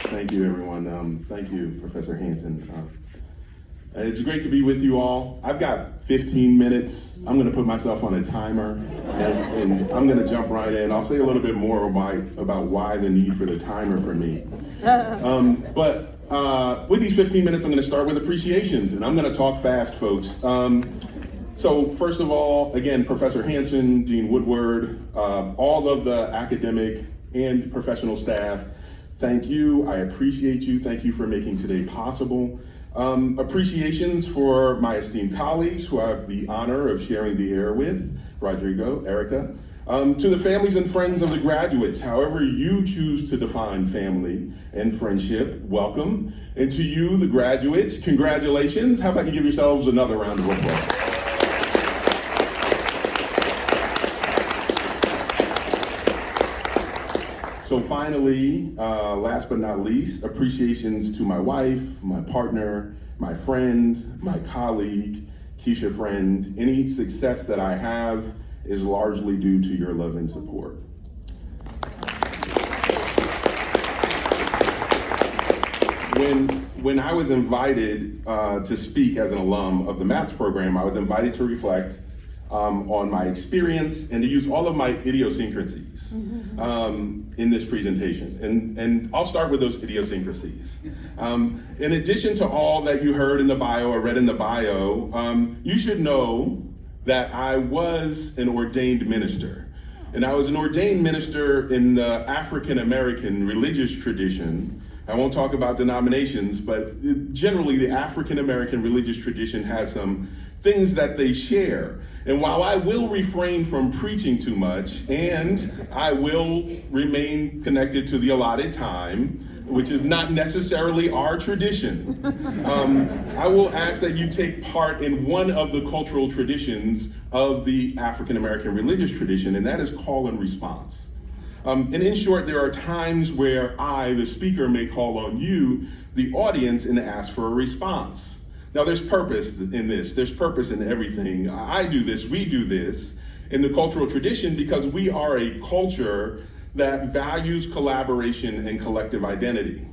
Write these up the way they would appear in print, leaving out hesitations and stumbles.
Thank you, everyone. Thank you, Professor Hanson. It's great to be with you all. I've got 15 minutes. I'm going to put myself on a timer, and I'm going to jump right in. I'll say a little bit more about why the need for the timer for me. But with these 15 minutes, I'm going to start with appreciations, and I'm going to talk fast, folks. So first of all, again, Professor Hanson, Dean Woodward, all of the academic and professional staff, thank you. I appreciate you. Thank you for making today possible. Appreciations for my esteemed colleagues who I have the honor of sharing the air with, Rodrigo, Erica. To the families and friends of the graduates, however you choose to define family and friendship, welcome. And to you, the graduates, congratulations. How about you give yourselves another round of applause? So finally, last but not least, appreciations to my wife, my partner, my friend, my colleague, Keisha Friend. Any success that I have is largely due to your love and support. When I was invited to speak as an alum of the MAPS program, I was invited to reflect on my experience and to use all of my idiosyncrasies in this presentation. And I'll start with those idiosyncrasies. In addition to all that you heard in the bio or read in the bio, you should know that I was an ordained minister. And I was an ordained minister in the African American religious tradition. I won't talk about denominations, but generally the African American religious tradition has some things that they share. And while I will refrain from preaching too much, and I will remain connected to the allotted time, which is not necessarily our tradition, I will ask that you take part in one of the cultural traditions of the African American religious tradition, and that is call and response. And in short, there are times where I, the speaker, may call on you, the audience, and ask for a response. Now, there's purpose in this. There's purpose in everything. I do this, we do this in the cultural tradition because we are a culture that values collaboration and collective identity.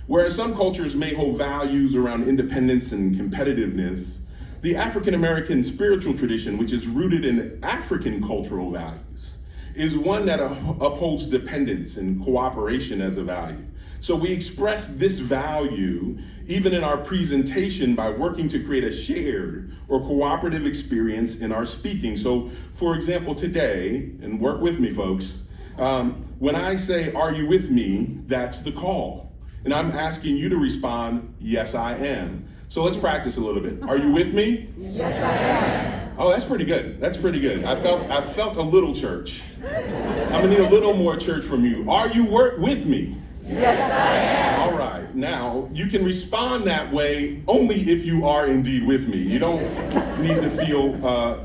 Whereas some cultures may hold values around independence and competitiveness, the African American spiritual tradition, which is rooted in African cultural values, is one that upholds dependence and cooperation as a value. So we express this value even in our presentation by working to create a shared or cooperative experience in our speaking. So for example, today, and work with me folks, when I say, are you with me? That's the call. And I'm asking you to respond, yes, I am. So let's practice a little bit. Are you with me? Yes, I am. Oh, that's pretty good. That's pretty good. I felt a little church. I'm gonna need a little more church from you. Are you with me? Yes, I am. All right. Now, you can respond that way only if you are indeed with me. You don't need to feel,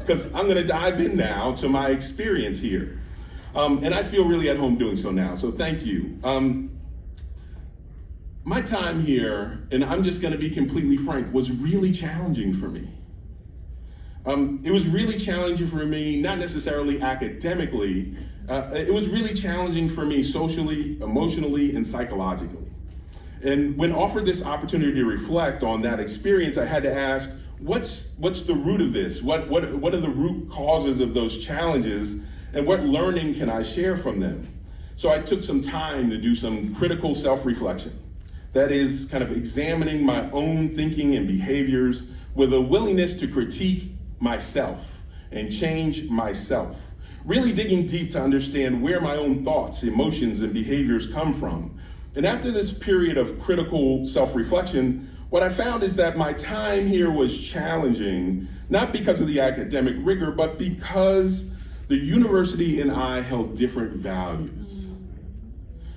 because I'm going to dive in now to my experience here. And I feel really at home doing so now, so thank you. My time here, and I'm just going to be completely frank, was really challenging for me. It was really challenging for me, not necessarily academically. It was really challenging for me socially, emotionally, and psychologically. And when offered this opportunity to reflect on that experience, I had to ask, what's the root of this? What are the root causes of those challenges, and what learning can I share from them? So I took some time to do some critical self-reflection. That is kind of examining my own thinking and behaviors with a willingness to critique myself and change myself. Really digging deep to understand where my own thoughts, emotions, and behaviors come from. And after this period of critical self-reflection, what I found is that my time here was challenging, not because of the academic rigor, but because the university and I held different values.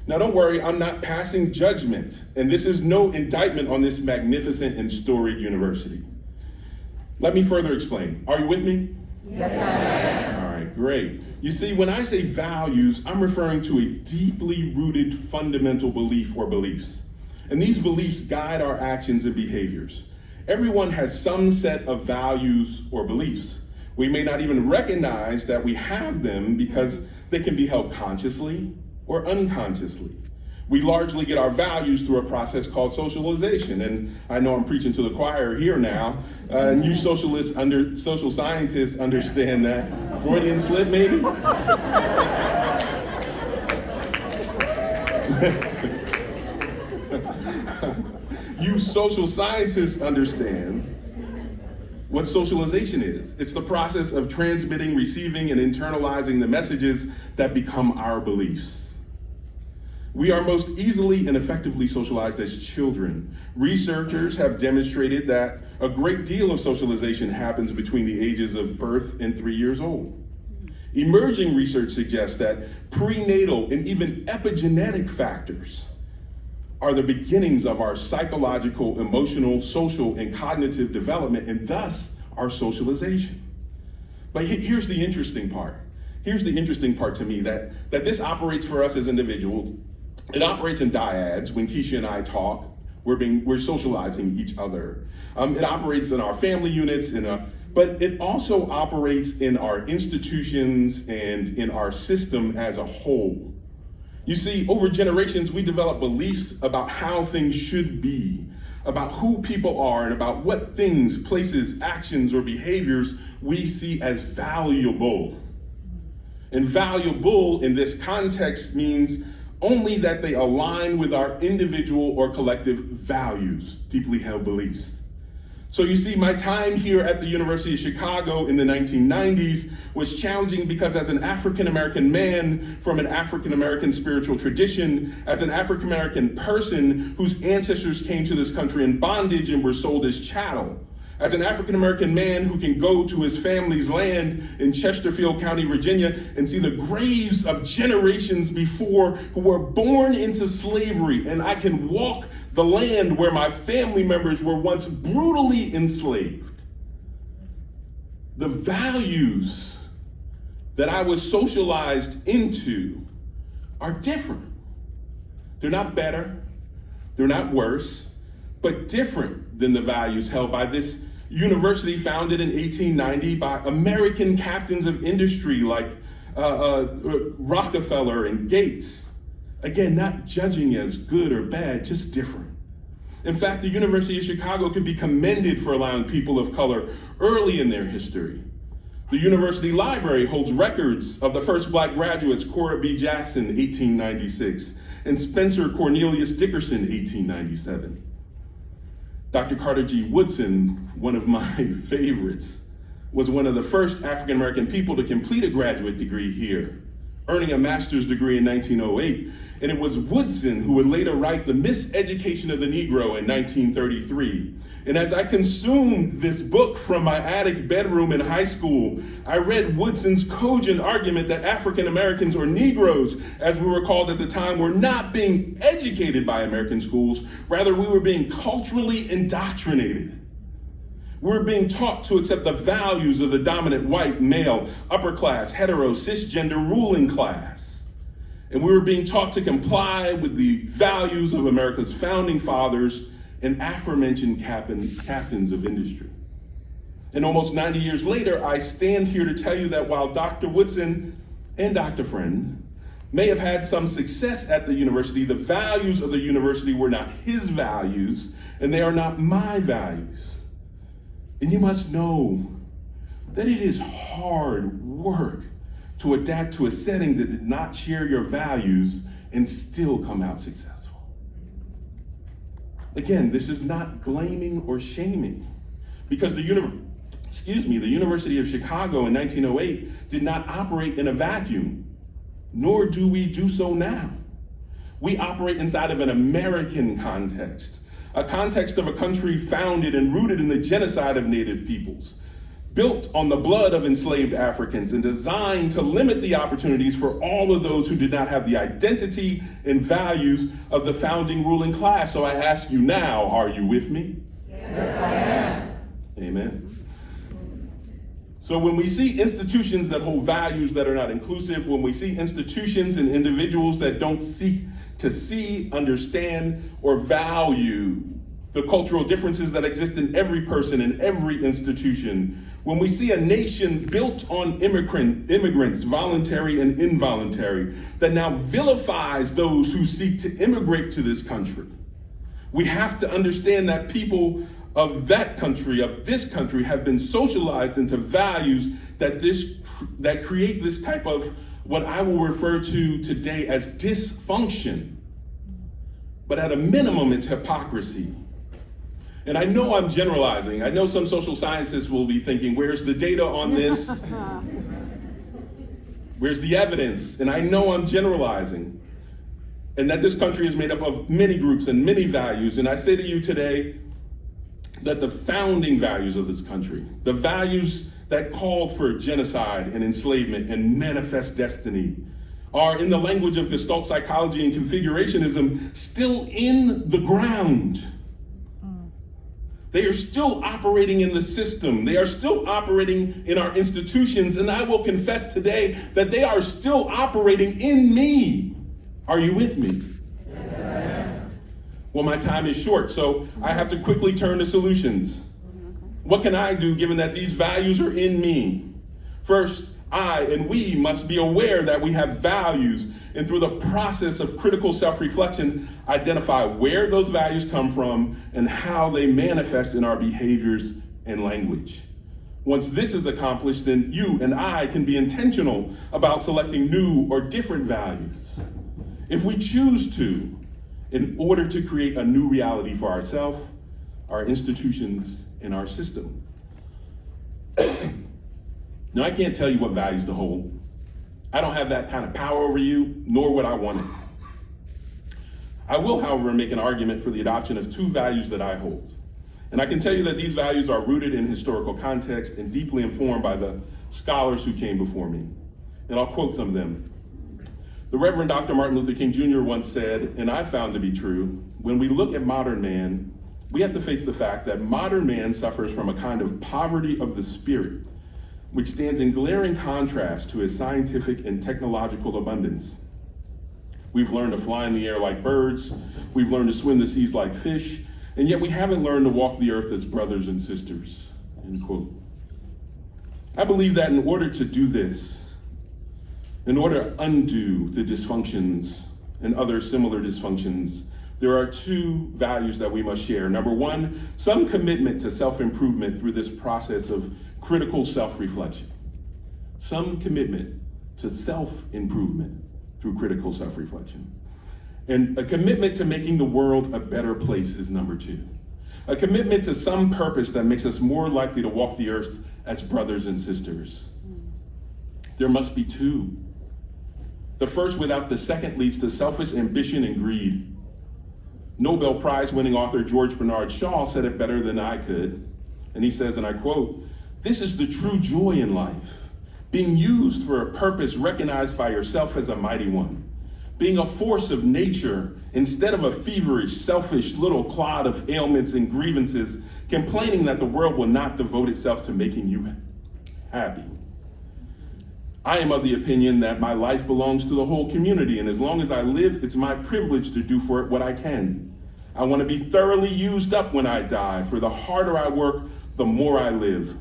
Now don't worry, I'm not passing judgment, and this is no indictment on this magnificent and storied university. Let me further explain. Are you with me? Yes, I am. All right, great. You see, when I say values, I'm referring to a deeply rooted fundamental belief or beliefs. And these beliefs guide our actions and behaviors. Everyone has some set of values or beliefs. We may not even recognize that we have them because they can be held consciously or unconsciously. We largely get our values through a process called socialization. And I know I'm preaching to the choir here now. And you social scientists understand that. Freudian slip, maybe? You social scientists understand what socialization is. It's the process of transmitting, receiving, and internalizing the messages that become our beliefs. We are most easily and effectively socialized as children. Researchers have demonstrated that a great deal of socialization happens between the ages of birth and 3 years old. Emerging research suggests that prenatal and even epigenetic factors are the beginnings of our psychological, emotional, social, and cognitive development, and thus our socialization. But here's the interesting part. Here's the interesting part to me, that this operates for us as individuals. It operates in dyads. When Keisha and I talk, we're socializing each other. It operates in our family units, but it also operates in our institutions and in our system as a whole. You see, over generations, we develop beliefs about how things should be, about who people are, and about what things, places, actions, or behaviors we see as valuable. And valuable in this context means only that they align with our individual or collective values, deeply held beliefs. So you see, my time here at the University of Chicago in the 1990s was challenging because as an African-American man from an African-American spiritual tradition, as an African-American person whose ancestors came to this country in bondage and were sold as chattel, as an African-American man who can go to his family's land in Chesterfield County, Virginia, and see the graves of generations before who were born into slavery, and I can walk the land where my family members were once brutally enslaved. The values that I was socialized into are different. They're not better, they're not worse, but different than the values held by this university founded in 1890 by American captains of industry like Rockefeller and Gates. Again, not judging as good or bad, just different. In fact, the University of Chicago could be commended for allowing people of color early in their history. The university library holds records of the first Black graduates, Cora B. Jackson, 1896, and Spencer Cornelius Dickerson, 1897. Dr. Carter G. Woodson, one of my favorites, was one of the first African-American people to complete a graduate degree here, earning a master's degree in 1908. And it was Woodson who would later write The Miseducation of the Negro in 1933. And as I consumed this book from my attic bedroom in high school, I read Woodson's cogent argument that African Americans, or Negroes, as we were called at the time, were not being educated by American schools. Rather, we were being culturally indoctrinated. We were being taught to accept the values of the dominant white, male, upper class, hetero, cisgender ruling class. And we were being taught to comply with the values of America's founding fathers and aforementioned captains of industry. And almost 90 years later, I stand here to tell you that while Dr. Woodson and Dr. Friend may have had some success at the university, the values of the university were not his values, and they are not my values. And you must know that it is hard work to adapt to a setting that did not share your values and still come out successful. Again, this is not blaming or shaming, because the University of Chicago in 1908 did not operate in a vacuum, nor do we do so now. We operate inside of an American context, a context of a country founded and rooted in the genocide of Native peoples, built on the blood of enslaved Africans and designed to limit the opportunities for all of those who did not have the identity and values of the founding ruling class. So I ask you now, are you with me? Yes, I am. Amen. So when we see institutions that hold values that are not inclusive, when we see institutions and individuals that don't seek to see, understand, or value the cultural differences that exist in every person, in every institution, when we see a nation built on immigrants, voluntary and involuntary, that now vilifies those who seek to immigrate to this country, we have to understand that people of that country, of this country, have been socialized into values that create this type of what I will refer to today as dysfunction. But at a minimum, it's hypocrisy. And I know I'm generalizing. I know some social scientists will be thinking, where's the data on this? Where's the evidence? And I know I'm generalizing. And that this country is made up of many groups and many values. And I say to you today that the founding values of this country, the values that called for genocide and enslavement and manifest destiny, are, in the language of Gestalt psychology and configurationism, still in the ground. They are still operating in the system. They are still operating in our institutions. And I will confess today that they are still operating in me. Are you with me? Yes, I am. Well, my time is short, so I have to quickly turn to solutions. What can I do given that these values are in me? First, I and we must be aware that we have values, and through the process of critical self-reflection, identify where those values come from and how they manifest in our behaviors and language. Once this is accomplished, then you and I can be intentional about selecting new or different values, if we choose to, in order to create a new reality for ourselves, our institutions, and our system. Now, I can't tell you what values to hold. I don't have that kind of power over you, nor would I want it. I will, however, make an argument for the adoption of two values that I hold. And I can tell you that these values are rooted in historical context and deeply informed by the scholars who came before me. And I'll quote some of them. The Reverend Dr. Martin Luther King Jr. once said, and I found to be true, when we look at modern man, we have to face the fact that modern man suffers from a kind of poverty of the spirit, which stands in glaring contrast to his scientific and technological abundance. We've learned to fly in the air like birds, we've learned to swim the seas like fish, and yet we haven't learned to walk the earth as brothers and sisters, end quote. I believe that in order to do this, in order to undo the dysfunctions and other similar dysfunctions, there are two values that we must share. Number one, some commitment to self-improvement through this process of critical self-reflection. Some commitment to self-improvement through critical self-reflection. And a commitment to making the world a better place is number two. A commitment to some purpose that makes us more likely to walk the earth as brothers and sisters. There must be two. The first without the second leads to selfish ambition and greed. Nobel Prize winning author George Bernard Shaw said it better than I could. And he says, and I quote, "This is the true joy in life, being used for a purpose recognized by yourself as a mighty one, being a force of nature instead of a feverish, selfish little clod of ailments and grievances, complaining that the world will not devote itself to making you happy. I am of the opinion that my life belongs to the whole community, and as long as I live, it's my privilege to do for it what I can. I want to be thoroughly used up when I die, for the harder I work, the more I live.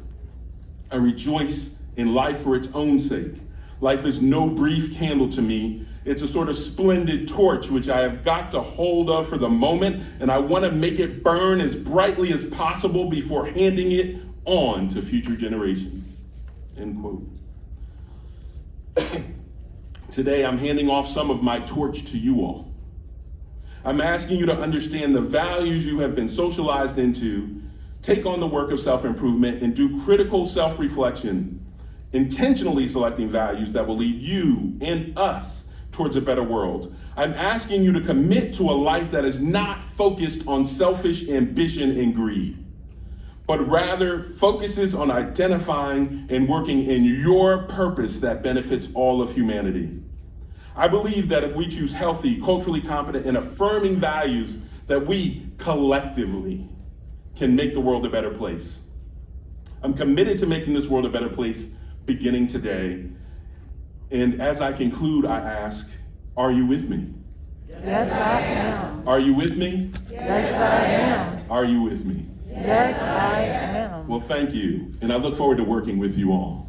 I rejoice in life for its own sake. Life is no brief candle to me. It's a sort of splendid torch which I have got to hold of for the moment, and I want to make it burn as brightly as possible before handing it on to future generations." End quote. Today, I'm handing off some of my torch to you all. I'm asking you to understand the values you have been socialized into, take on the work of self-improvement, and do critical self-reflection, intentionally selecting values that will lead you and us towards a better world. I'm asking you to commit to a life that is not focused on selfish ambition and greed, but rather focuses on identifying and working in your purpose that benefits all of humanity. I believe that if we choose healthy, culturally competent, and affirming values, that we collectively can make the world a better place. I'm committed to making this world a better place beginning today. And as I conclude, I ask, are you with me? Yes, I am. Are you with me? Yes, I am. Are you with me? Yes, I am. Well, thank you, and I look forward to working with you all.